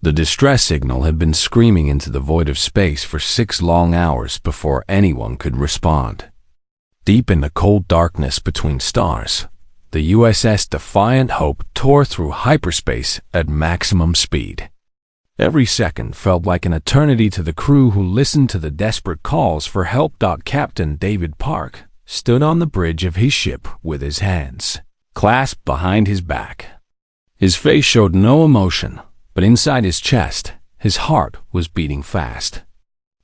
The distress signal had been screaming into the void of space for 6 long hours before anyone could respond. Deep in the cold darkness between stars, the USS Defiant Hope tore through hyperspace at maximum speed. Every second felt like an eternity to the crew who listened to the desperate calls for help. Captain David Park stood on the bridge of his ship with his hands clasped behind his back. His face showed no emotion, but inside his chest, his heart was beating fast.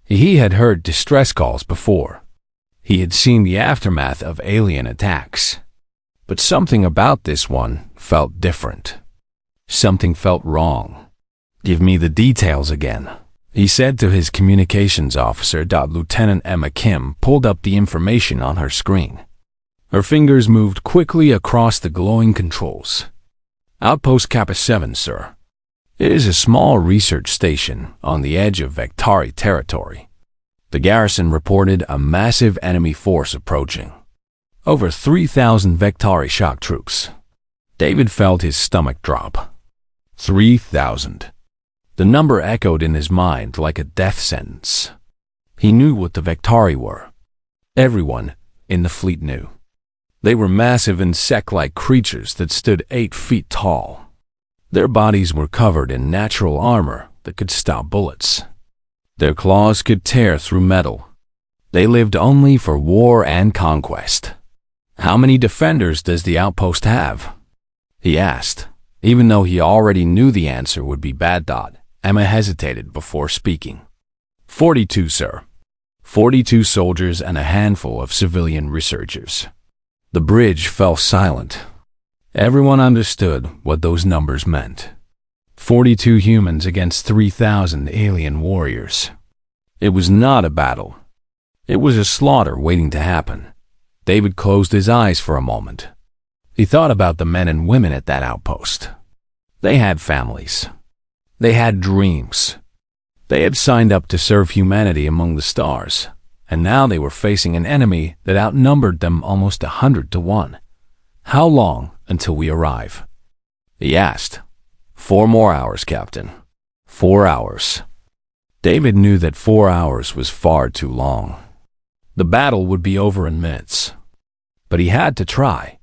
He had heard distress calls before. He had seen the aftermath of alien attacks. But something about this one felt different. Something felt wrong. "Give me the details again," he said to his communications officer. Lieutenant Emma Kim pulled up the information on her screen. Her fingers moved quickly across the glowing controls. "Outpost Kappa 7, sir. It is a small research station on the edge of Vectari territory. The garrison reported a massive enemy force approaching. Over 3,000 Vectari shock troops." David felt his stomach drop. 3,000. The number echoed in his mind like a death sentence. He knew what the Vectari were. Everyone in the fleet knew. They were massive insect-like creatures that stood 8 feet tall. Their bodies were covered in natural armor that could stop bullets. Their claws could tear through metal. They lived only for war and conquest. "How many defenders does the outpost have?" he asked, even though he already knew the answer would be bad. Emma hesitated before speaking. 42, sir. 42 soldiers and a handful of civilian researchers." The bridge fell silent. Everyone understood what those numbers meant. 42 humans against 3,000 alien warriors. It was not a battle. It was a slaughter waiting to happen. David closed his eyes for a moment. He thought about the men and women at that outpost. They had families. They had dreams. They had signed up to serve humanity among the stars, and now they were facing an enemy that outnumbered them almost 100 to 1. "How long until we arrive?" he asked. 4 more hours, Captain. 4 hours. David knew that 4 hours was far too long. The battle would be over in minutes. But he had to try.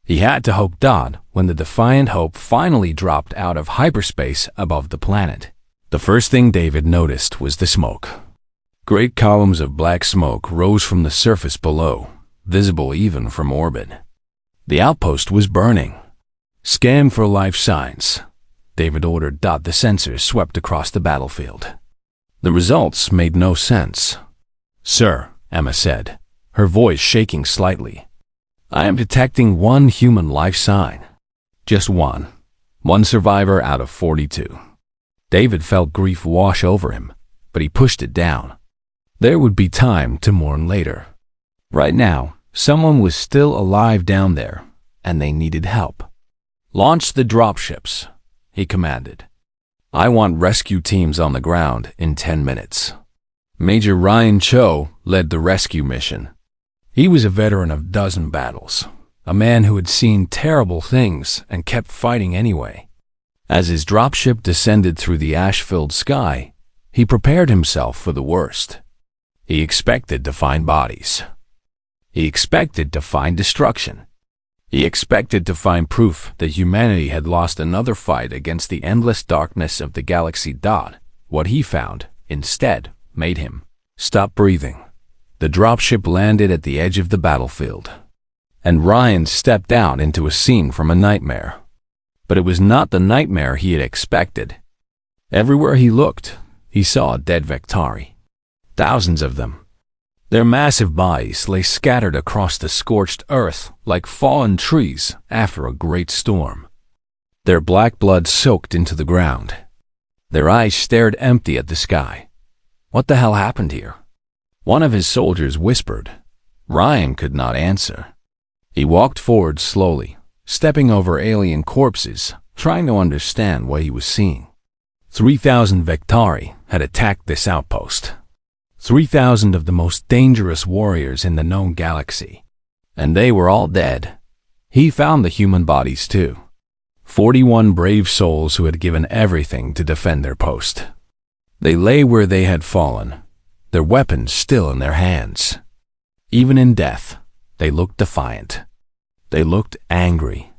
He had to hope. When the Defiant Hope finally dropped out of hyperspace above the planet, the first thing David noticed was the smoke. Great columns of black smoke rose from the surface below, visible even from orbit. The outpost was burning. "Scan for life signs," David ordered. The sensors swept across the battlefield. The results made no sense. "Sir," Emma said, her voice shaking slightly, "I am detecting 1 human life sign. Just 1. 1 survivor out of 42. David felt grief wash over him, but he pushed it down. There would be time to mourn later. Right now, someone was still alive down there, and they needed help. "Launch the dropships," he commanded. "I want rescue teams on the ground in 10 minutes. Major Ryan Cho led the rescue mission. He was a veteran of dozen battles, a man who had seen terrible things and kept fighting anyway. As his dropship descended through the ash-filled sky, he prepared himself for the worst. He expected to find bodies. He expected to find destruction. He expected to find proof that humanity had lost another fight against the endless darkness of the galaxy. What he found, instead, made him stop breathing. The dropship landed at the edge of the battlefield, and Ryan stepped out into a scene from a nightmare. But it was not the nightmare he had expected. Everywhere he looked, he saw dead Vectari. Thousands of them. Their massive bodies lay scattered across the scorched earth like fallen trees after a great storm. Their black blood soaked into the ground. Their eyes stared empty at the sky. What the hell happened here? One of his soldiers whispered. Ryan could not answer. He walked forward slowly, stepping over alien corpses, trying to understand what he was seeing. 3,000 Vectari had attacked this outpost. 3,000 of the most dangerous warriors in the known galaxy. And they were all dead. He found the human bodies too. 41 brave souls who had given everything to defend their post. They lay where they had fallen, their weapons still in their hands. Even in death, they looked defiant. They looked angry.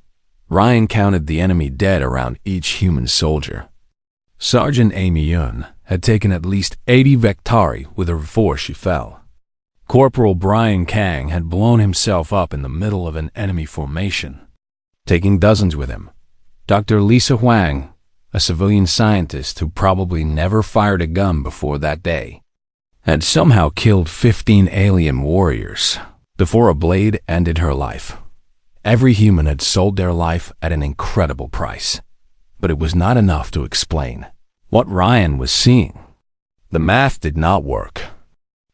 Ryan counted the enemy dead around each human soldier. Sergeant Amy Yun had taken at least 80 Vectari with her before she fell. Corporal Brian Kang had blown himself up in the middle of an enemy formation, taking dozens with him. Dr. Lisa Huang, a civilian scientist who probably never fired a gun before that day, had somehow killed 15 alien warriors before a blade ended her life. Every human had sold their life at an incredible price, but it was not enough to explain what Ryan was seeing. The math did not work.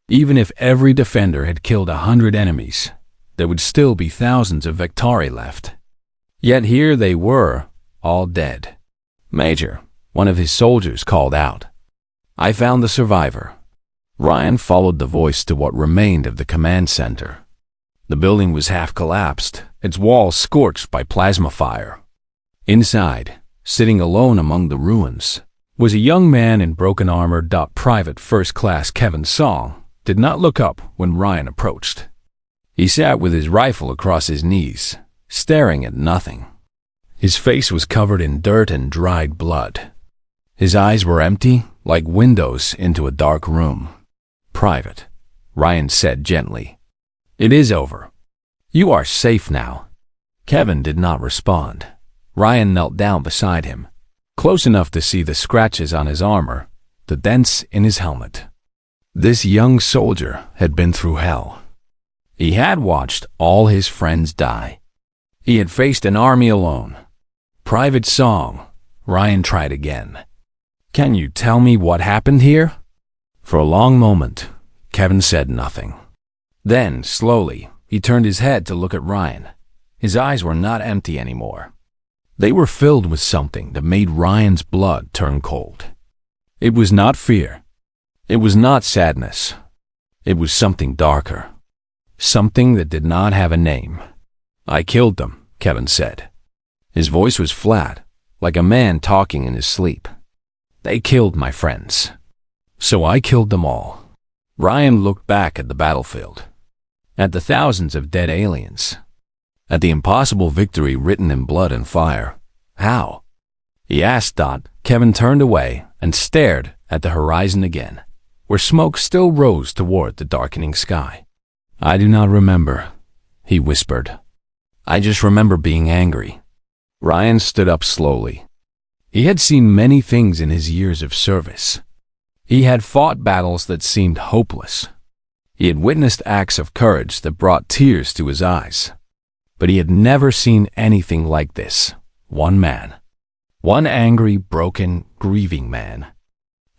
Even if every defender had killed 100 enemies, there would still be thousands of Vectari left. Yet here they were, all dead. Major, one of his soldiers, called out. I found the survivor. Ryan followed the voice to what remained of the command center. The building was half collapsed, its walls scorched by plasma fire. Inside, sitting alone among the ruins, was a young man in broken armor. Private First Class Kevin Song did not look up when Ryan approached. He sat with his rifle across his knees, staring at nothing. His face was covered in dirt and dried blood. His eyes were empty, like windows into a dark room. Private, Ryan said gently. It is over. You are safe now. Kevin did not respond. Ryan knelt down beside him, close enough to see the scratches on his armor, the dents in his helmet. This young soldier had been through hell. He had watched all his friends die. He had faced an army alone. Private Song, Ryan tried again. Can you tell me what happened here? For a long moment, Kevin said nothing. Then, slowly, he turned his head to look at Ryan. His eyes were not empty anymore. They were filled with something that made Ryan's blood turn cold. It was not fear. It was not sadness. It was something darker. Something that did not have a name. I killed them, Kevin said. His voice was flat, like a man talking in his sleep. They killed my friends. So I killed them all. Ryan looked back at the battlefield, at the thousands of dead aliens, at the impossible victory written in blood and fire. How? He asked. Kevin turned away and stared at the horizon again, where smoke still rose toward the darkening sky. I do not remember, he whispered. I just remember being angry. Ryan stood up slowly. He had seen many things in his years of service. He had fought battles that seemed hopeless. He had witnessed acts of courage that brought tears to his eyes. But he had never seen anything like this. One man. One angry, broken, grieving man.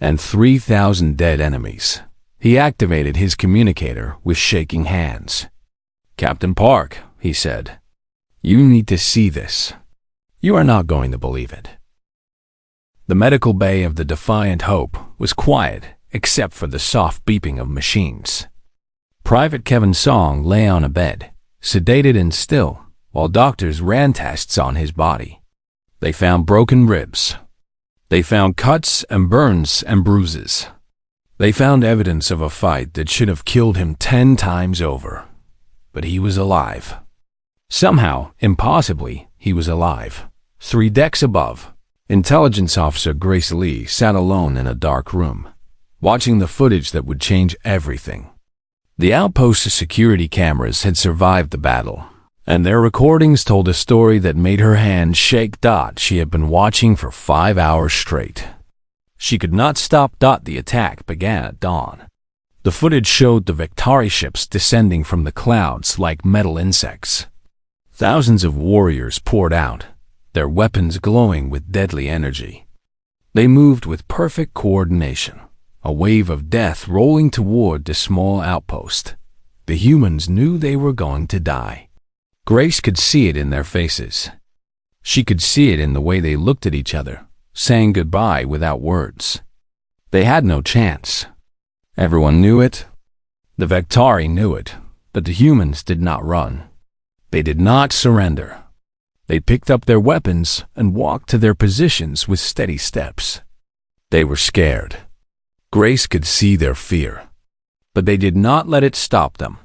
And 3,000 dead enemies. He activated his communicator with shaking hands. Captain Park, he said, you need to see this. You are not going to believe it. The medical bay of the Defiant Hope was quiet except for the soft beeping of machines. Private Kevin Song lay on a bed, sedated and still, while doctors ran tests on his body. They found broken ribs. They found cuts and burns and bruises. They found evidence of a fight that should have killed him 10 times over. But he was alive. Somehow, impossibly, he was alive. 3 decks above, Intelligence Officer Grace Lee sat alone in a dark room, watching the footage that would change everything. The outpost's security cameras had survived the battle, and their recordings told a story that made her hand shake. She had been watching for 5 hours straight. She could not stop. The attack began at dawn. The footage showed the Vectari ships descending from the clouds like metal insects. Thousands of warriors poured out, their weapons glowing with deadly energy. They moved with perfect coordination, a wave of death rolling toward the small outpost. The humans knew they were going to die. Grace could see it in their faces. She could see it in the way they looked at each other, saying goodbye without words. They had no chance. Everyone knew it. The Vectari knew it, but the humans did not run. They did not surrender. They picked up their weapons and walked to their positions with steady steps. They were scared. Grace could see their fear. But they did not let it stop them.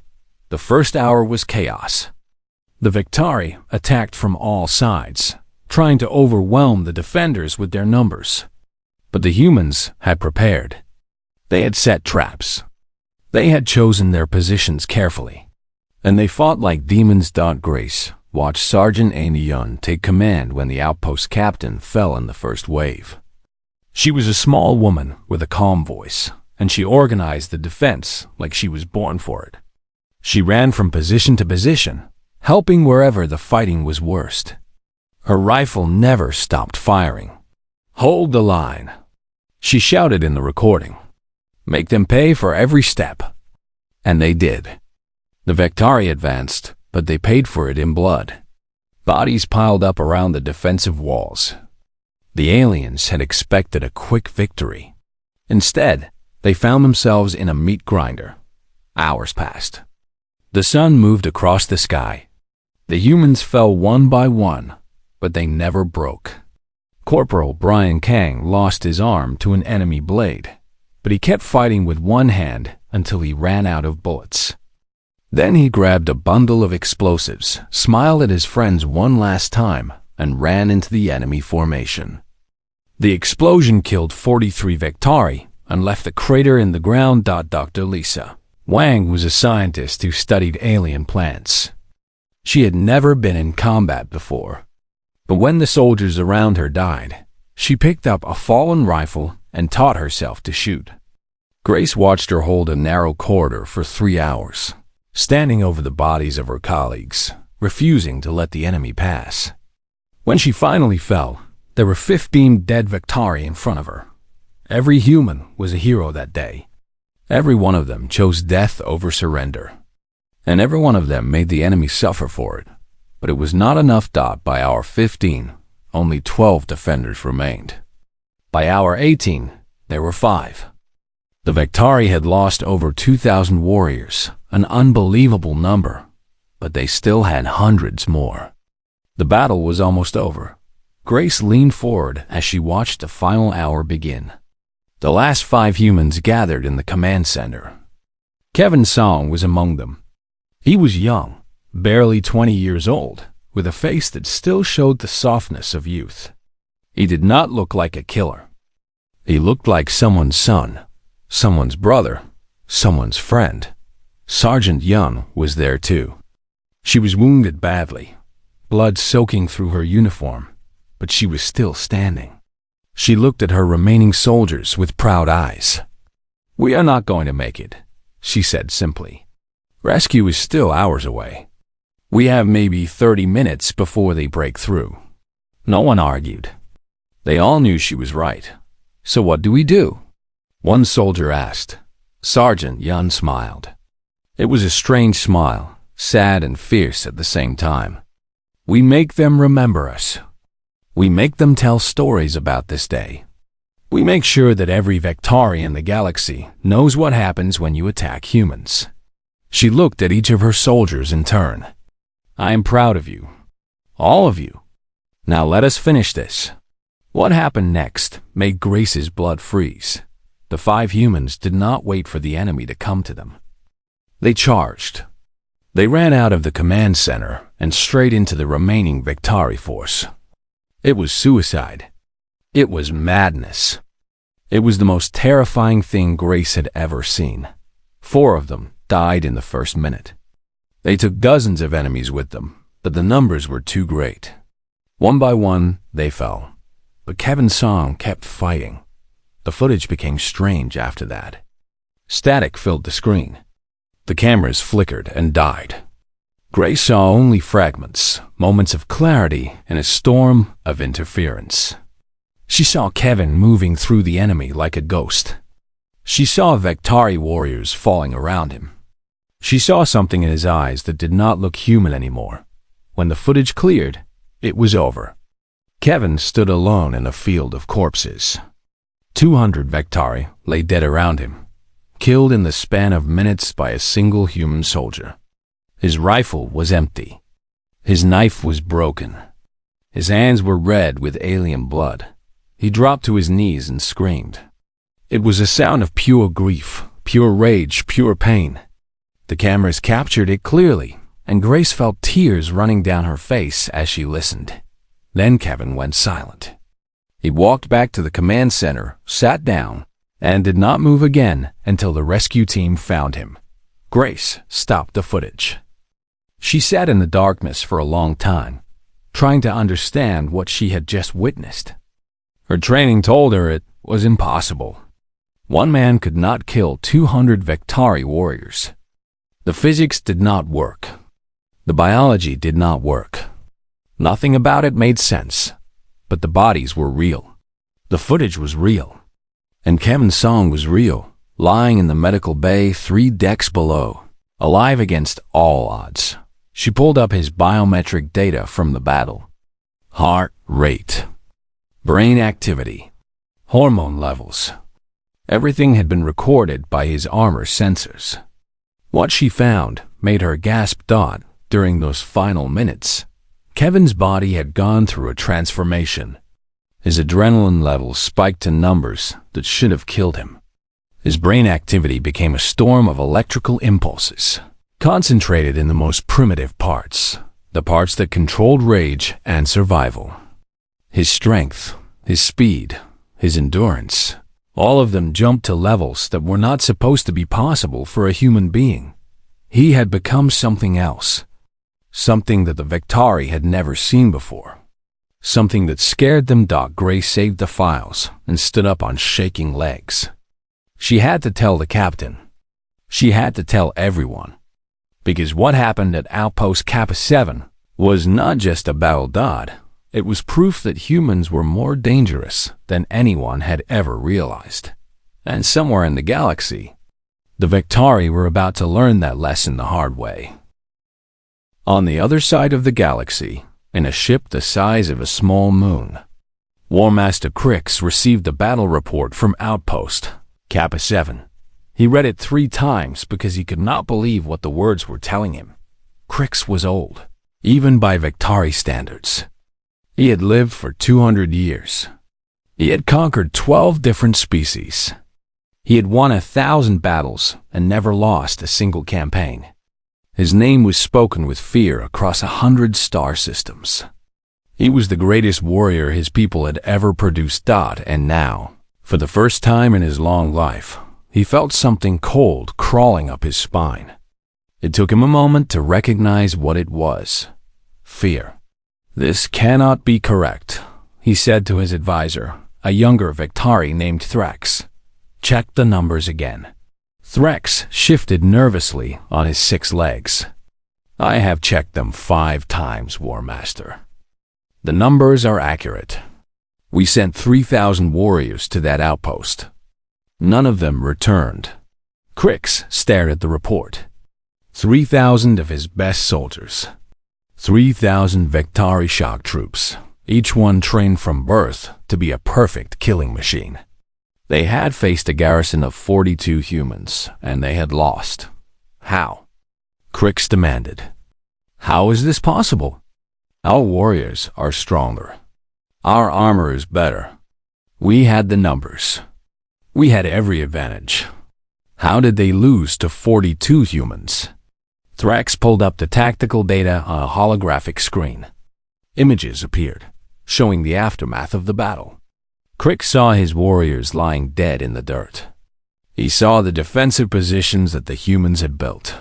The first hour was chaos. The Victari attacked from all sides, trying to overwhelm the defenders with their numbers. But the humans had prepared. They had set traps. They had chosen their positions carefully. And they fought like demons. Grace watched Sergeant Amy Yun take command when the outpost captain fell in the first wave. She was a small woman with a calm voice, and she organized the defense like she was born for it. She ran from position to position, helping wherever the fighting was worst. Her rifle never stopped firing. "Hold the line," she shouted in the recording. "Make them pay for every step." And they did. The Victari advanced, but they paid for it in blood. Bodies piled up around the defensive walls. The aliens had expected a quick victory. Instead, they found themselves in a meat grinder. Hours passed. The sun moved across the sky. The humans fell one by one, but they never broke. Corporal Brian Kang lost his arm to an enemy blade, but he kept fighting with one hand until he ran out of bullets. Then he grabbed a bundle of explosives, smiled at his friends one last time, and ran into the enemy formation. The explosion killed 43 Victari and left a crater in the ground. Dr. Lisa Wang was a scientist who studied alien plants. She had never been in combat before. But when the soldiers around her died, she picked up a fallen rifle and taught herself to shoot. Grace watched her hold a narrow corridor for 3 hours, standing over the bodies of her colleagues, refusing to let the enemy pass. When she finally fell, there were 15 dead Victari in front of her. Every human was a hero that day. Every one of them chose death over surrender. And every one of them made the enemy suffer for it. But it was not enough. By hour 15, only 12 defenders remained. By hour 18, there were 5. The Victari had lost over 2,000 warriors, an unbelievable number, but they still had hundreds more. The battle was almost over. Grace leaned forward as she watched the final hour begin. The last 5 humans gathered in the command center. Kevin Song was among them. He was young, barely 20 years old, with a face that still showed the softness of youth. He did not look like a killer. He looked like someone's son, someone's brother, someone's friend. Sergeant Yun was there too. She was wounded badly, blood soaking through her uniform, but she was still standing. She looked at her remaining soldiers with proud eyes. "We are not going to make it," she said simply. "Rescue is still hours away. We have maybe 30 minutes before they break through." No one argued. They all knew she was right. "So what do we do?" one soldier asked. Sergeant Yun smiled. It was a strange smile, sad and fierce at the same time. "We make them remember us. We make them tell stories about this day. We make sure that every Victari in the galaxy knows what happens when you attack humans." She looked at each of her soldiers in turn. "I am proud of you. All of you. Now let us finish this." What happened next made Grace's blood freeze. The 5 humans did not wait for the enemy to come to them. They charged. They ran out of the command center and straight into the remaining Victari force. It was suicide. It was madness. It was the most terrifying thing Grace had ever seen. 4 of them died in the first minute. They took dozens of enemies with them, but the numbers were too great. One by one, they fell. But Kevin Song kept fighting. The footage became strange after that. Static filled the screen. The cameras flickered and died. Grace saw only fragments, moments of clarity, and a storm of interference. She saw Kevin moving through the enemy like a ghost. She saw Victari warriors falling around him. She saw something in his eyes that did not look human anymore. When the footage cleared, it was over. Kevin stood alone in a field of corpses. 200 Victari lay dead around him, killed in the span of minutes by a single human soldier. His rifle was empty. His knife was broken. His hands were red with alien blood. He dropped to his knees and screamed. It was a sound of pure grief, pure rage, pure pain. The cameras captured it clearly, and Grace felt tears running down her face as she listened. Then Kevin went silent. He walked back to the command center, sat down, and did not move again until the rescue team found him. Grace stopped the footage. She sat in the darkness for a long time, trying to understand what she had just witnessed. Her training told her it was impossible. One man could not kill 200 Vektari warriors. The physics did not work. The biology did not work. Nothing about it made sense, but the bodies were real. The footage was real. And Kevin's song was real, lying in the medical bay 3 decks below, alive against all odds. She pulled up his biometric data from the battle. Heart rate, brain activity, hormone levels. Everything had been recorded by his armor sensors. What she found made her gasp. During those final minutes, Kevin's body had gone through a transformation. His adrenaline levels spiked to numbers that should have killed him. His brain activity became a storm of electrical impulses, concentrated in the most primitive parts, the parts that controlled rage and survival. His strength, his speed, his endurance, all of them jumped to levels that were not supposed to be possible for a human being. He had become something else, something that the Vektari had never seen before, something that scared them. Grace saved the files and stood up on shaking legs. She had to tell the captain. She had to tell everyone. Because what happened at Outpost Kappa 7 was not just a battle. It was proof that humans were more dangerous than anyone had ever realized. And somewhere in the galaxy, the Vektari were about to learn that lesson the hard way. On the other side of the galaxy, in a ship the size of a small moon, War Master Crix received the battle report from Outpost Kappa 7. He read it 3 times because he could not believe what the words were telling him. Crix was old, even by Vektari standards. He had lived for 200 years. He had conquered 12 different species. He had won 1,000 battles and never lost a single campaign. His name was spoken with fear across 100 star systems. He was the greatest warrior his people had ever produced. And now, for the first time in his long life, he felt something cold crawling up his spine. It took him a moment to recognize what it was. Fear. This cannot be correct, he said to his advisor, a younger Vektari named Thrax. Check the numbers again. Thrax shifted nervously on his 6 legs. I have checked them 5 times, War Master. The numbers are accurate. We sent 3,000 warriors to that outpost. None of them returned. Crix stared at the report. 3,000 of his best soldiers. 3,000 Vektari shock troops, each one trained from birth to be a perfect killing machine. They had faced a garrison of 42 humans, and they had lost. How? Crix demanded. How is this possible? Our warriors are stronger. Our armor is better. We had the numbers. We had every advantage. How did they lose to 42 humans? Thrax pulled up the tactical data on a holographic screen. Images appeared, showing the aftermath of the battle. Crix saw his warriors lying dead in the dirt. He saw the defensive positions that the humans had built.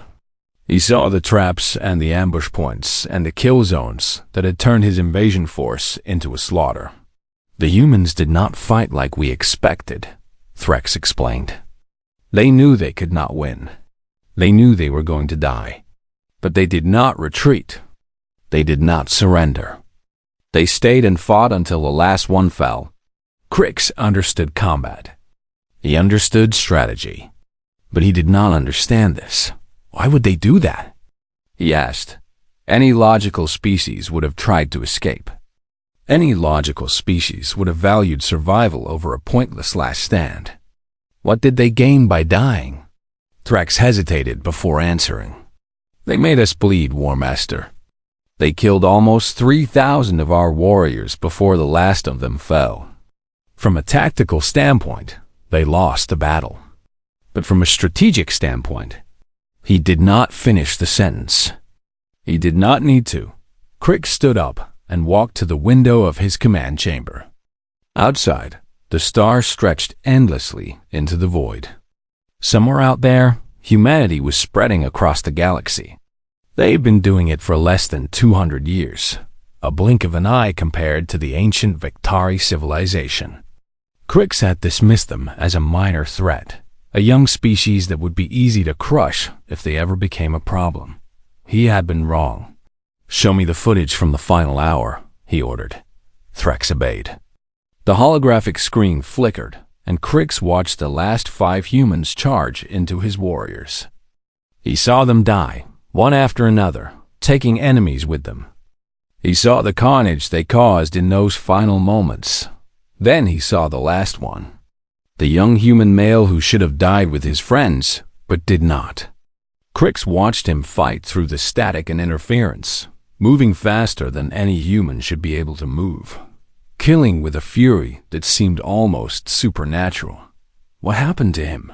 He saw the traps and the ambush points and the kill zones that had turned his invasion force into a slaughter. The humans did not fight like we expected, Thrax explained. They knew they could not win. They knew they were going to die. But they did not retreat. They did not surrender. They stayed and fought until the last one fell. Crix understood combat. He understood strategy. But he did not understand this. Why would they do that? He asked. Any logical species would have tried to escape. Any logical species would have valued survival over a pointless last stand. What did they gain by dying? Thrax hesitated before answering. They made us bleed, War Master. They killed almost 3,000 of our warriors before the last of them fell. From a tactical standpoint, they lost the battle. But from a strategic standpoint, he did not finish the sentence. He did not need to. Crick stood up and walked to the window of his command chamber. Outside, the stars stretched endlessly into the void. Somewhere out there, humanity was spreading across the galaxy. They've been doing it for less than 200 years, a blink of an eye compared to the ancient Victari civilization. Crix had dismissed them as a minor threat, a young species that would be easy to crush if they ever became a problem. He had been wrong. "Show me the footage from the final hour," he ordered. Threx obeyed. The holographic screen flickered, and Crix watched the last 5 humans charge into his warriors. He saw them die, one after another, taking enemies with them. He saw the carnage they caused in those final moments. Then he saw the last one. The young human male who should have died with his friends, but did not. Crix watched him fight through the static and interference, moving faster than any human should be able to move, killing with a fury that seemed almost supernatural. What happened to him?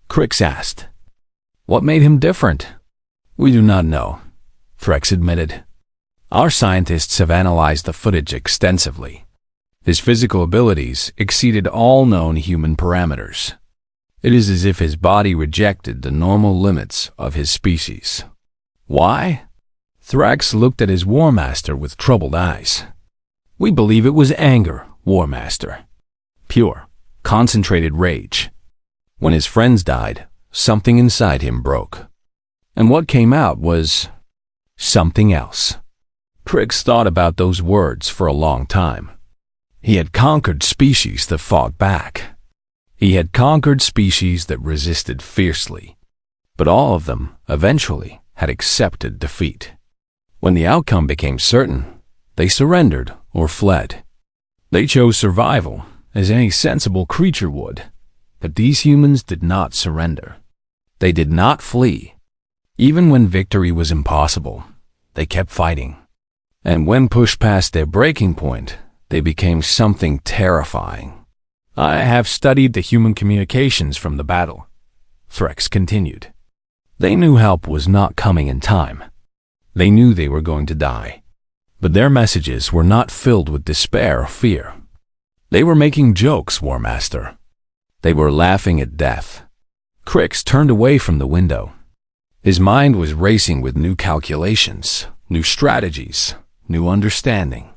Crix asked. What made him different? We do not know, Threx admitted. Our scientists have analyzed the footage extensively. His physical abilities exceeded all known human parameters. It is as if his body rejected the normal limits of his species. Why? Thrax looked at his War Master with troubled eyes. We believe it was anger, War Master. Pure, concentrated rage. When his friends died, something inside him broke. And what came out was something else. Crix thought about those words for a long time. He had conquered species that fought back. He had conquered species that resisted fiercely. But all of them, eventually, had accepted defeat. When the outcome became certain, they surrendered or fled. They chose survival, as any sensible creature would. But these humans did not surrender. They did not flee. Even when victory was impossible, they kept fighting. And when pushed past their breaking point, they became something terrifying. I have studied the human communications from the battle, Threx continued. They knew help was not coming in time. They knew they were going to die. But their messages were not filled with despair or fear. They were making jokes, War Master. They were laughing at death. Crix turned away from the window. His mind was racing with new calculations, new strategies, new understanding.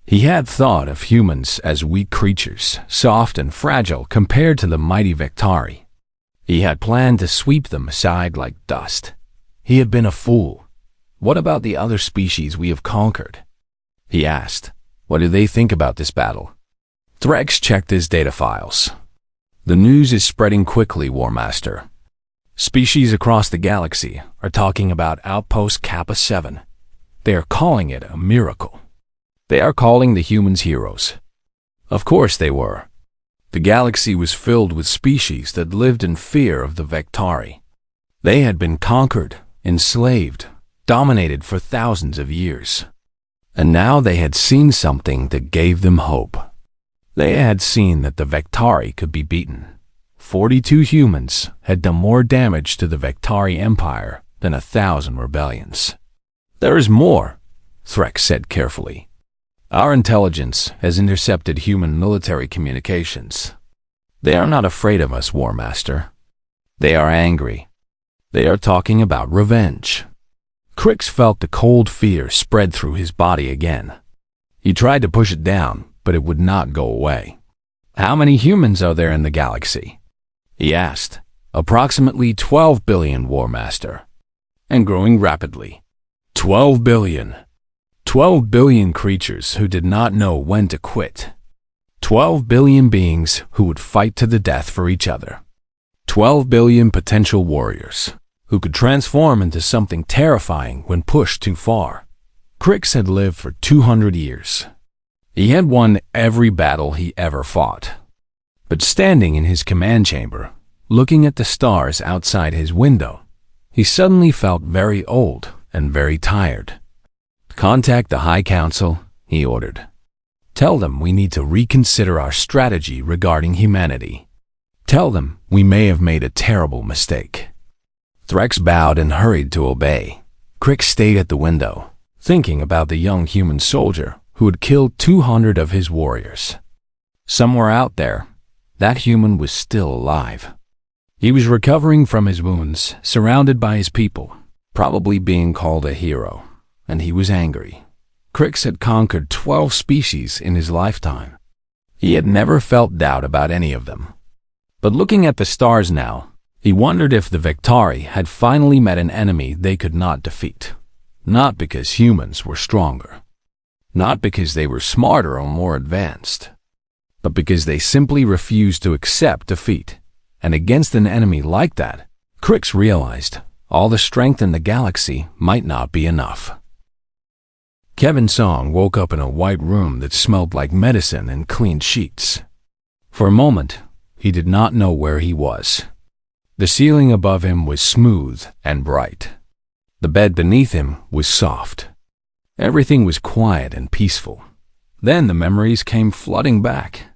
He had thought of humans as weak creatures, soft and fragile compared to the mighty Victari. He had planned to sweep them aside like dust. He had been a fool. What about the other species we have conquered? He asked. What do they think about this battle? Threx checked his data files. The news is spreading quickly, War Master. Species across the galaxy are talking about Outpost Kappa 7. They are calling it a miracle. They are calling the humans heroes. Of course they were. The galaxy was filled with species that lived in fear of the Victari. They had been conquered, enslaved, dominated for thousands of years. And now they had seen something that gave them hope. They had seen that the Victari could be beaten. 42 humans had done more damage to the Victari Empire than 1,000 rebellions. There is more, Threx said carefully. Our intelligence has intercepted human military communications. They are not afraid of us, War Master. They are angry. They are talking about revenge. Crix felt the cold fear spread through his body again. He tried to push it down, but it would not go away. How many humans are there in the galaxy? He asked. Approximately 12 billion, War Master. And growing rapidly. 12 billion. 12 billion creatures who did not know when to quit. 12 billion beings who would fight to the death for each other. 12 billion potential warriors who could transform into something terrifying when pushed too far. Crix had lived for 200 years. He had won every battle he ever fought. But standing in his command chamber, looking at the stars outside his window, he suddenly felt very old and very tired. Contact the High Council, he ordered. Tell them we need to reconsider our strategy regarding humanity. Tell them we may have made a terrible mistake. Threx bowed and hurried to obey. Crick stayed at the window, thinking about the young human soldier who had killed 200 of his warriors. Somewhere out there, that human was still alive. He was recovering from his wounds, surrounded by his people, probably being called a hero, and he was angry. Crix had conquered 12 species in his lifetime. He had never felt doubt about any of them. But looking at the stars now, he wondered if the Vectari had finally met an enemy they could not defeat. Not because humans were stronger. Not because they were smarter or more advanced. But because they simply refused to accept defeat. And against an enemy like that, Crix realized all the strength in the galaxy might not be enough. Kevin Song woke up in a white room that smelled like medicine and clean sheets. For a moment, he did not know where he was. The ceiling above him was smooth and bright. The bed beneath him was soft. Everything was quiet and peaceful. Then the memories came flooding back.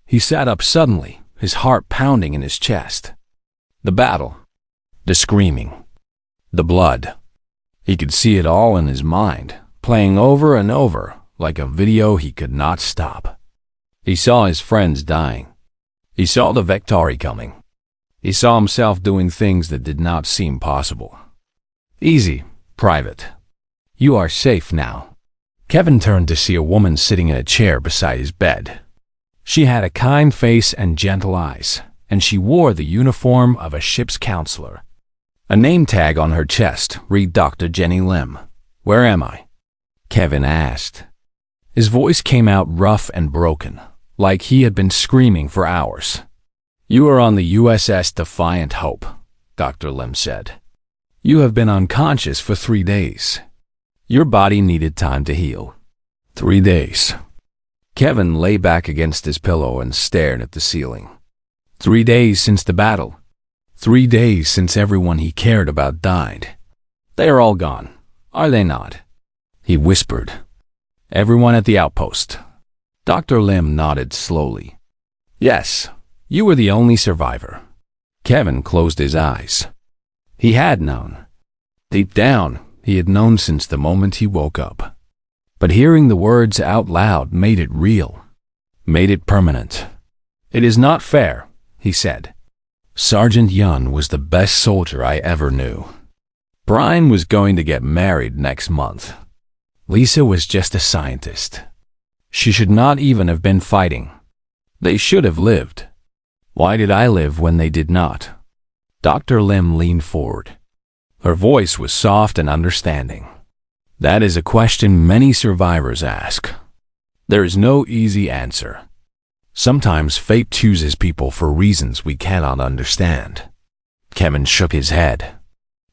He sat up suddenly, his heart pounding in his chest. The battle, the screaming, the blood. He could see it all in his mind, playing over and over like a video he could not stop. He saw his friends dying. He saw the Vectari coming. He saw himself doing things that did not seem possible. Easy, Private. You are safe now. Kevin turned to see a woman sitting in a chair beside his bed. She had a kind face and gentle eyes, and she wore the uniform of a ship's counselor. A name tag on her chest read Dr. Jenny Lim. Where am I? Kevin asked. His voice came out rough and broken, like he had been screaming for hours. You are on the USS Defiant Hope, Dr. Lim said. You have been unconscious for 3 days. Your body needed time to heal. 3 days. Kevin lay back against his pillow and stared at the ceiling. 3 days since the battle. 3 days since everyone he cared about died. They are all gone, are they not? He whispered. Everyone at the outpost. Dr. Lim nodded slowly. Yes, you were the only survivor. Kevin closed his eyes. He had known. Deep down, he had known since the moment he woke up. But hearing the words out loud made it real, made it permanent. It is not fair, he said. Sergeant Yun was the best soldier I ever knew. Brian was going to get married next month. Lisa was just a scientist. She should not even have been fighting. They should have lived. Why did I live when they did not? Dr. Lim leaned forward. Her voice was soft and understanding. That is a question many survivors ask. There is no easy answer. Sometimes fate chooses people for reasons we cannot understand. Kevin shook his head.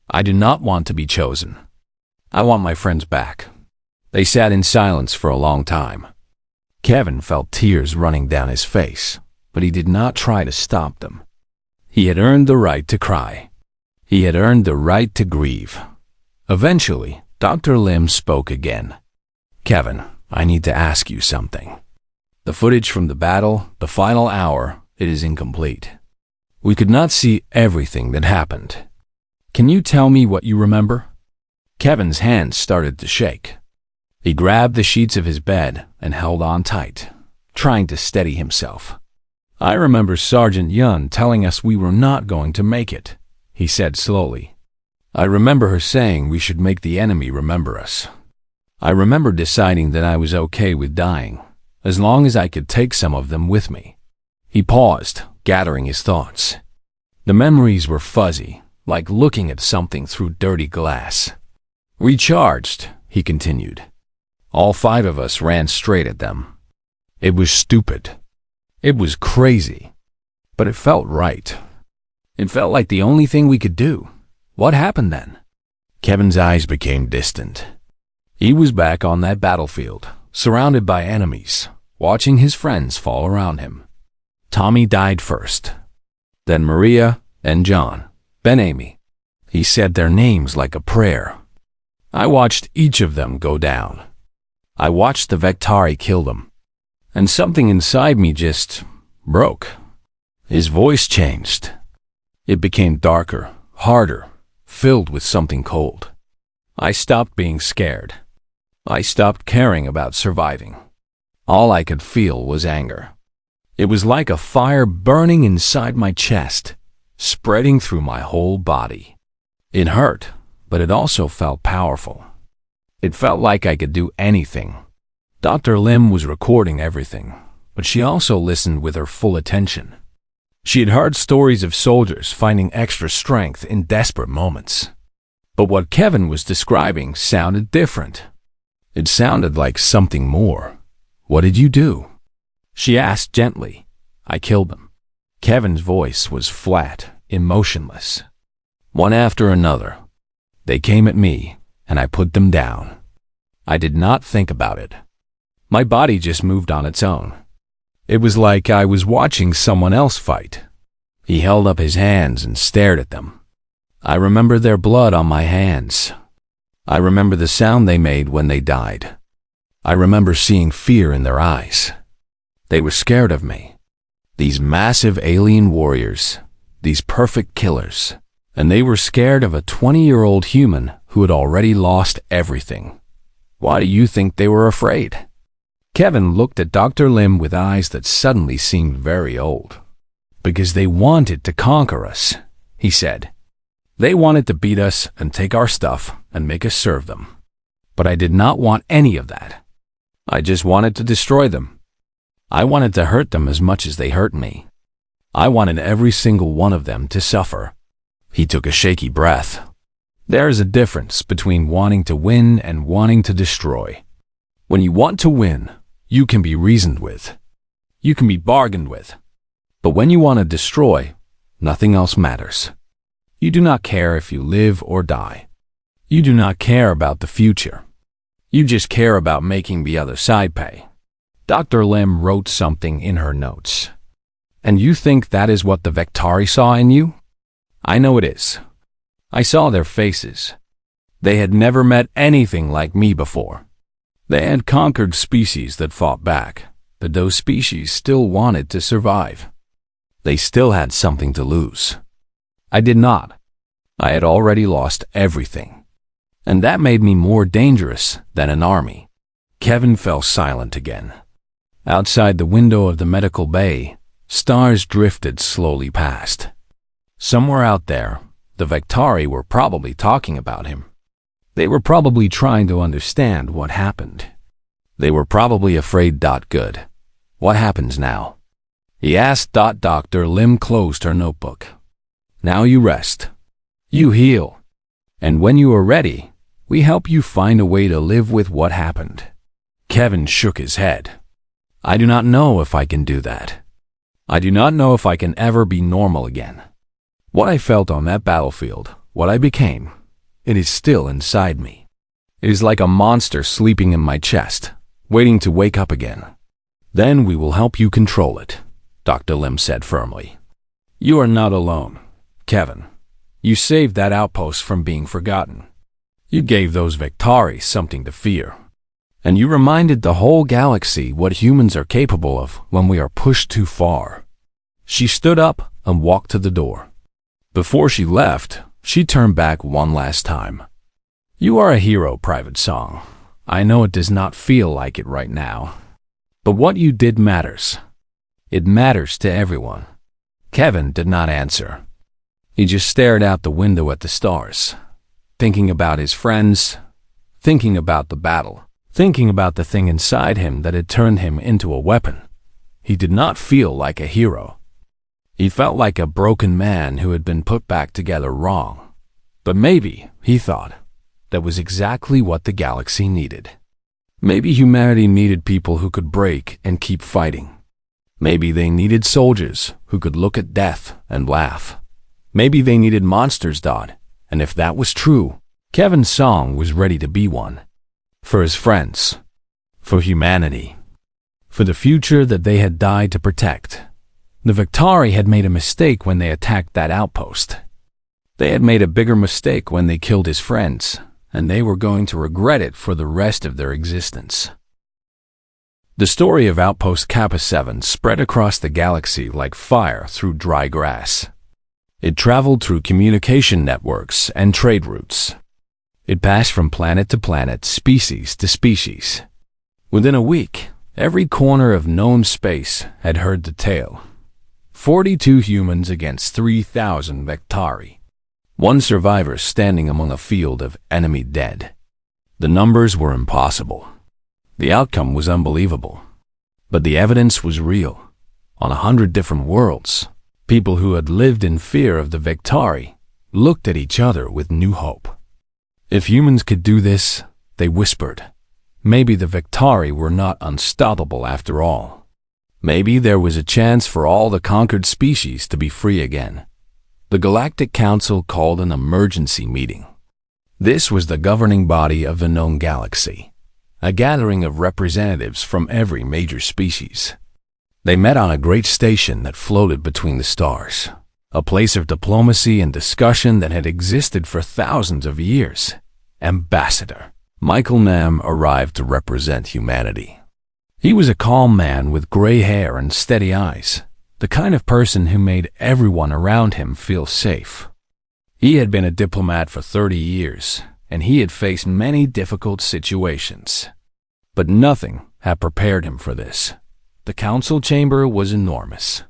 I do not want to be chosen. I want my friends back. They sat in silence for a long time. Kevin felt tears running down his face, but he did not try to stop them. He had earned the right to cry. He had earned the right to grieve. Eventually, Dr. Lim spoke again. Kevin, I need to ask you something. The footage from the battle, the final hour, it is incomplete. We could not see everything that happened. Can you tell me what you remember? Kevin's hands started to shake. He grabbed the sheets of his bed and held on tight, trying to steady himself. I remember Sergeant Yun telling us we were not going to make it, he said slowly. I remember her saying we should make the enemy remember us. I remember deciding that I was okay with dying, as long as I could take some of them with me. He paused, gathering his thoughts. The memories were fuzzy, like looking at something through dirty glass. We charged, he continued. All 5 of us ran straight at them. It was stupid. It was crazy. But it felt right. It felt like the only thing we could do. What happened then? Kevin's eyes became distant. He was back on that battlefield, surrounded by enemies, watching his friends fall around him. Tommy died first. Then Maria and John, Ben Amy. He said their names like a prayer. I watched each of them go down. I watched the Vektari kill them. And something inside me just broke. His voice changed. It became darker, harder, filled with something cold. I stopped being scared. I stopped caring about surviving. All I could feel was anger. It was like a fire burning inside my chest, spreading through my whole body. It hurt, but it also felt powerful. It felt like I could do anything. Dr. Lim was recording everything, but she also listened with her full attention. She had heard stories of soldiers finding extra strength in desperate moments. But what Kevin was describing sounded different. It sounded like something more. "What did you do?" she asked gently. "I killed them." Kevin's voice was flat, emotionless. "One after another. They came at me, and I put them down. I did not think about it. My body just moved on its own. It was like I was watching someone else fight." He held up his hands and stared at them. "I remember their blood on my hands. I remember the sound they made when they died. I remember seeing fear in their eyes. They were scared of me. These massive alien warriors, these perfect killers. And they were scared of a 20-year-old human who had already lost everything. Why do you think they were afraid?" Kevin looked at Dr. Lim with eyes that suddenly seemed very old. "Because they wanted to conquer us," he said. "They wanted to beat us and take our stuff and make us serve them. But I did not want any of that. I just wanted to destroy them. I wanted to hurt them as much as they hurt me. I wanted every single one of them to suffer." He took a shaky breath. "There is a difference between wanting to win and wanting to destroy. When you want to win, you can be reasoned with. You can be bargained with. But when you want to destroy, nothing else matters. You do not care if you live or die. You do not care about the future. You just care about making the other side pay." Dr. Lim wrote something in her notes. "And you think that is what the Vektari saw in you? I know it is. I saw their faces. They had never met anything like me before. They had conquered species that fought back, but those species still wanted to survive. They still had something to lose. I did not. I had already lost everything. And that made me more dangerous than an army." Kevin fell silent again. Outside the window of the medical bay, stars drifted slowly past. Somewhere out there, the Vektari were probably talking about him. They were probably trying to understand what happened. They were probably afraid. Good. What happens now? He asked. Dr. Lim closed her notebook. "Now you rest. You heal. And when you are ready, we help you find a way to live with what happened." Kevin shook his head. "I do not know if I can do that. I do not know if I can ever be normal again. What I felt on that battlefield, what I became, it is still inside me. It is like a monster sleeping in my chest, waiting to wake up again. Then we will help you control it," Dr. Lim said firmly. "You are not alone, Kevin. You saved that outpost from being forgotten. You gave those Vektari something to fear. And you reminded the whole galaxy what humans are capable of when we are pushed too far." She stood up and walked to the door. Before she left, she turned back one last time. "You are a hero, Private Song. I know it does not feel like it right now. But what you did matters. It matters to everyone." Kevin did not answer. He just stared out the window at the stars, thinking about his friends, thinking about the battle, thinking about the thing inside him that had turned him into a weapon. He did not feel like a hero. He felt like a broken man who had been put back together wrong. But maybe, he thought, that was exactly what the galaxy needed. Maybe humanity needed people who could break and keep fighting. Maybe they needed soldiers who could look at death and laugh. Maybe they needed monsters. And if that was true, Kevin Song was ready to be one. For his friends. For humanity. For the future that they had died to protect. The Vektari had made a mistake when they attacked that outpost. They had made a bigger mistake when they killed his friends, and they were going to regret it for the rest of their existence. The story of Outpost Kappa 7 spread across the galaxy like fire through dry grass. It traveled through communication networks and trade routes. It passed from planet to planet, species to species. Within a week, every corner of known space had heard the tale. 42 humans against 3,000 Vectari. One survivor standing among a field of enemy dead. The numbers were impossible. The outcome was unbelievable. But the evidence was real. On 100 different worlds, people who had lived in fear of the Vectari looked at each other with new hope. If humans could do this, they whispered, maybe the Vectari were not unstoppable after all. Maybe there was a chance for all the conquered species to be free again. The Galactic Council called an emergency meeting. This was the governing body of the known galaxy, a gathering of representatives from every major species. They met on a great station that floated between the stars, a place of diplomacy and discussion that had existed for thousands of years. Ambassador Michael Nam arrived to represent humanity. He was a calm man with gray hair and steady eyes, the kind of person who made everyone around him feel safe. He had been a diplomat for 30 years, and he had faced many difficult situations. But nothing had prepared him for this. The council chamber was enormous.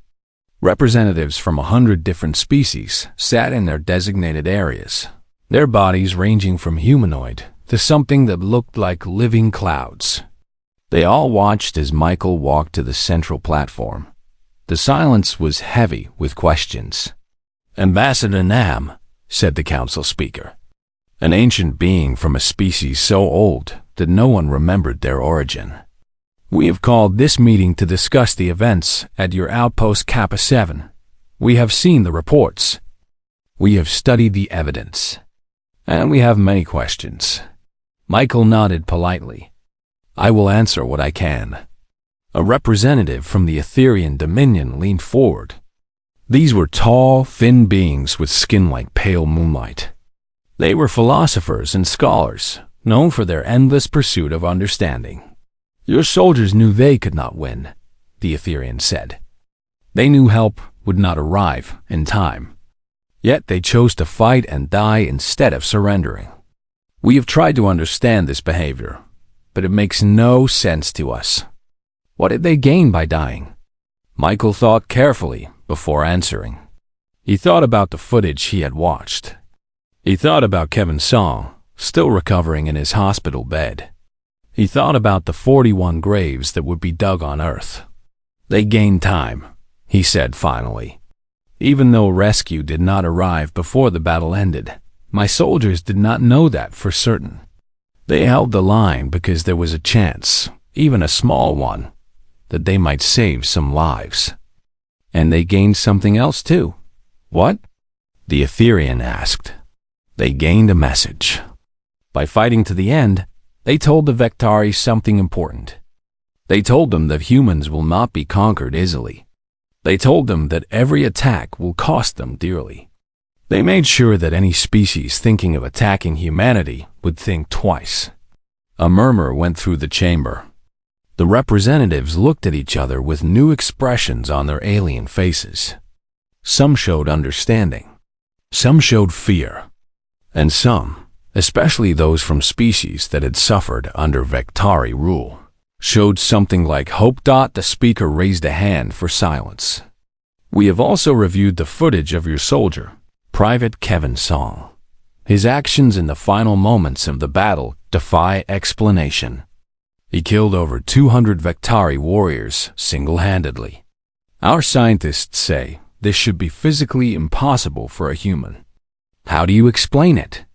Representatives from 100 different species sat in their designated areas, their bodies ranging from humanoid to something that looked like living clouds. They all watched as Michael walked to the central platform. The silence was heavy with questions. "Ambassador Nam," said the council speaker, an ancient being from a species so old that no one remembered their origin. "We have called this meeting to discuss the events at your outpost Kappa 7. We have seen the reports. We have studied the evidence. And we have many questions." Michael nodded politely. "I will answer what I can." A representative from the Etherean Dominion leaned forward. These were tall, thin beings with skin like pale moonlight. They were philosophers and scholars, known for their endless pursuit of understanding. "Your soldiers knew they could not win," the Etherean said. "They knew help would not arrive in time. Yet they chose to fight and die instead of surrendering. We have tried to understand this behavior, but it makes no sense to us. What did they gain by dying?" Michael thought carefully before answering. He thought about the footage he had watched. He thought about Kevin Song, still recovering in his hospital bed. He thought about the 41 graves that would be dug on Earth. "They gained time," he said finally. "Even though rescue did not arrive before the battle ended, my soldiers did not know that for certain. They held the line because there was a chance, even a small one, that they might save some lives. And they gained something else too." "What?" the Etherean asked. "They gained a message. By fighting to the end, they told the Vectari something important. They told them that humans will not be conquered easily. They told them that every attack will cost them dearly. They made sure that any species thinking of attacking humanity would think twice." A murmur went through the chamber. The representatives looked at each other with new expressions on their alien faces. Some showed understanding. Some showed fear. And some, especially those from species that had suffered under Vectari rule, showed something like hope. The speaker raised a hand for silence. "We have also reviewed the footage of your soldier, Private Kevin Song. His actions in the final moments of the battle defy explanation. He killed over 200 Vectari warriors single-handedly. Our scientists say this should be physically impossible for a human. How do you explain it?"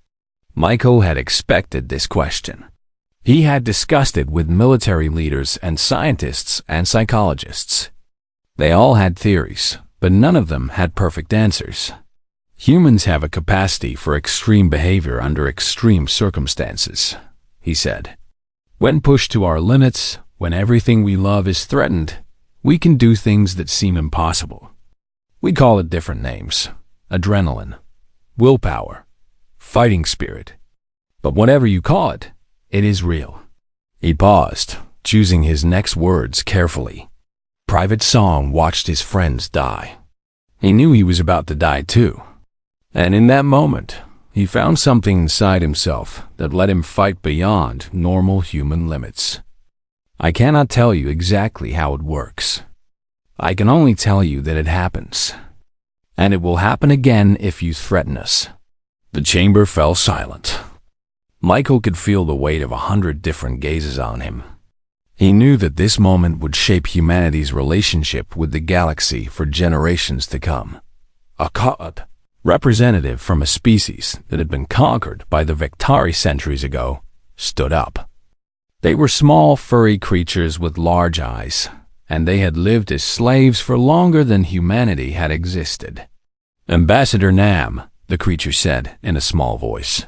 Michael had expected this question. He had discussed it with military leaders and scientists and psychologists. They all had theories, but none of them had perfect answers. "Humans have a capacity for extreme behavior under extreme circumstances," he said. "When pushed to our limits, when everything we love is threatened, we can do things that seem impossible. We call it different names: adrenaline, willpower, fighting spirit. But whatever you call it, it is real." He paused, choosing his next words carefully. Private Song watched his friends die. He knew he was about to die too. And in that moment, he found something inside himself that let him fight beyond normal human limits. I cannot tell you exactly how it works. I can only tell you that it happens. And it will happen again if you threaten us. The chamber fell silent. Michael could feel the weight of 100 different gazes on him. He knew that this moment would shape humanity's relationship with the galaxy for generations to come. A god, representative from a species that had been conquered by the Vectari centuries ago, stood up. They were small, furry creatures with large eyes, and they had lived as slaves for longer than humanity had existed. "Ambassador Nam," the creature said in a small voice,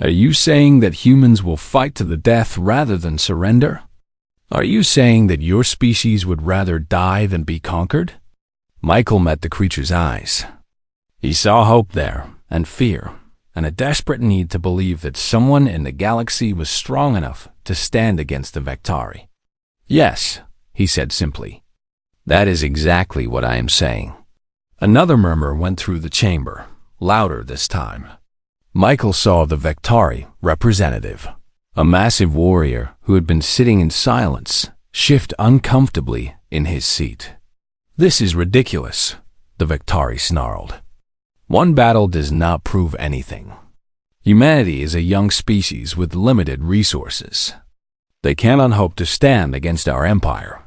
"are you saying that humans will fight to the death rather than surrender? Are you saying that your species would rather die than be conquered?" Michael met the creature's eyes. He saw hope there, and fear, and a desperate need to believe that someone in the galaxy was strong enough to stand against the Vectari. "Yes," he said simply. "That is exactly what I am saying." Another murmur went through the chamber, louder this time. Michael saw the Vectari representative, a massive warrior who had been sitting in silence, shift uncomfortably in his seat. "This is ridiculous," the Vectari snarled. "One battle does not prove anything. Humanity is a young species with limited resources. They cannot hope to stand against our empire."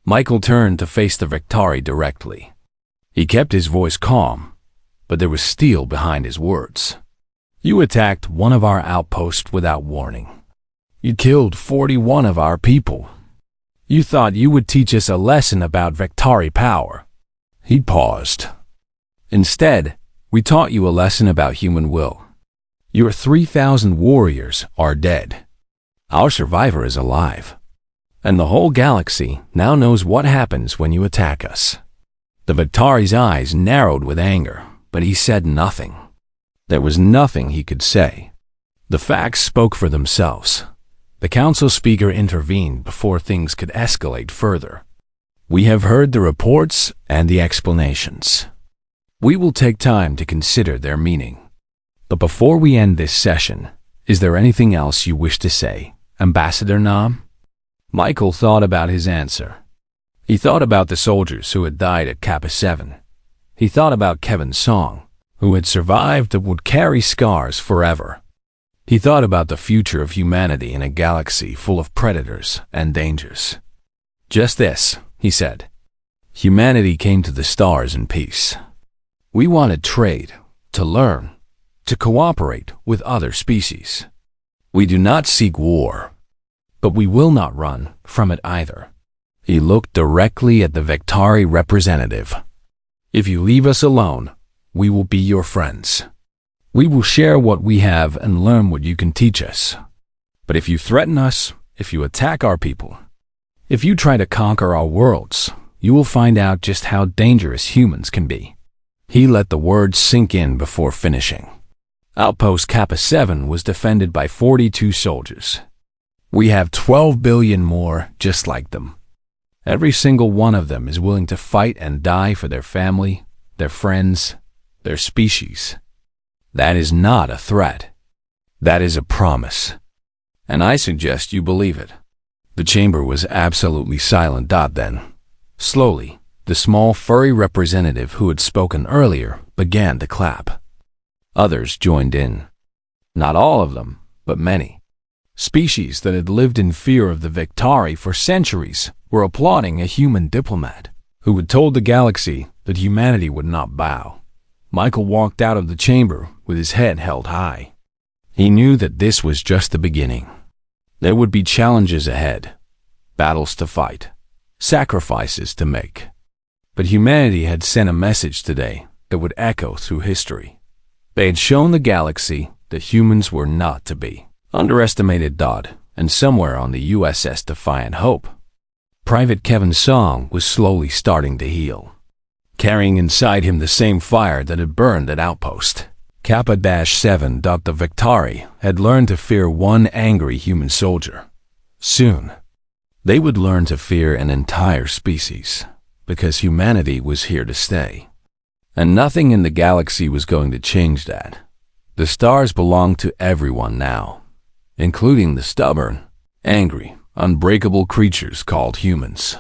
Michael turned to face the Vectari directly. He kept his voice calm, but there was steel behind his words. "You attacked one of our outposts without warning. You killed 41 of our people. You thought you would teach us a lesson about Vectari power." He paused. "Instead, we taught you a lesson about human will. Your 3,000 warriors are dead. Our survivor is alive. And the whole galaxy now knows what happens when you attack us." The Vectari's eyes narrowed with anger, but he said nothing. There was nothing he could say. The facts spoke for themselves. The council speaker intervened before things could escalate further. "We have heard the reports and the explanations. We will take time to consider their meaning. But before we end this session, is there anything else you wish to say, Ambassador Nam?" Michael thought about his answer. He thought about the soldiers who had died at Kappa 7. He thought about Kevin's song, who had survived and would carry scars forever. He thought about the future of humanity in a galaxy full of predators and dangers. "Just this," he said. "Humanity came to the stars in peace. We wanted trade, to learn, to cooperate with other species. We do not seek war, but we will not run from it either." He looked directly at the Vectari representative. "If you leave us alone, we will be your friends. We will share what we have and learn what you can teach us. But if you threaten us, if you attack our people, if you try to conquer our worlds, you will find out just how dangerous humans can be." He let the words sink in before finishing. Outpost Kappa 7 was defended by 42 soldiers. We have 12 billion more just like them. Every single one of them is willing to fight and die for their family, their friends, their species. That is not a threat. That is a promise. And I suggest you believe it." The chamber was absolutely silent. Then, slowly, the small furry representative who had spoken earlier began to clap. Others joined in. Not all of them, but many. Species that had lived in fear of the Vectari for centuries were applauding a human diplomat who had told the galaxy that humanity would not bow. Michael walked out of the chamber with his head held high. He knew that this was just the beginning. There would be challenges ahead, battles to fight, sacrifices to make. But humanity had sent a message today that would echo through history. They had shown the galaxy that humans were not to be underestimated. And somewhere on the USS Defiant Hope, Private Kevin's song was slowly starting to heal, carrying inside him the same fire that had burned at Outpost Kappa-7. The Victari had learned to fear one angry human soldier. Soon, they would learn to fear an entire species, because humanity was here to stay. And nothing in the galaxy was going to change that. The stars belonged to everyone now, including the stubborn, angry, unbreakable creatures called humans.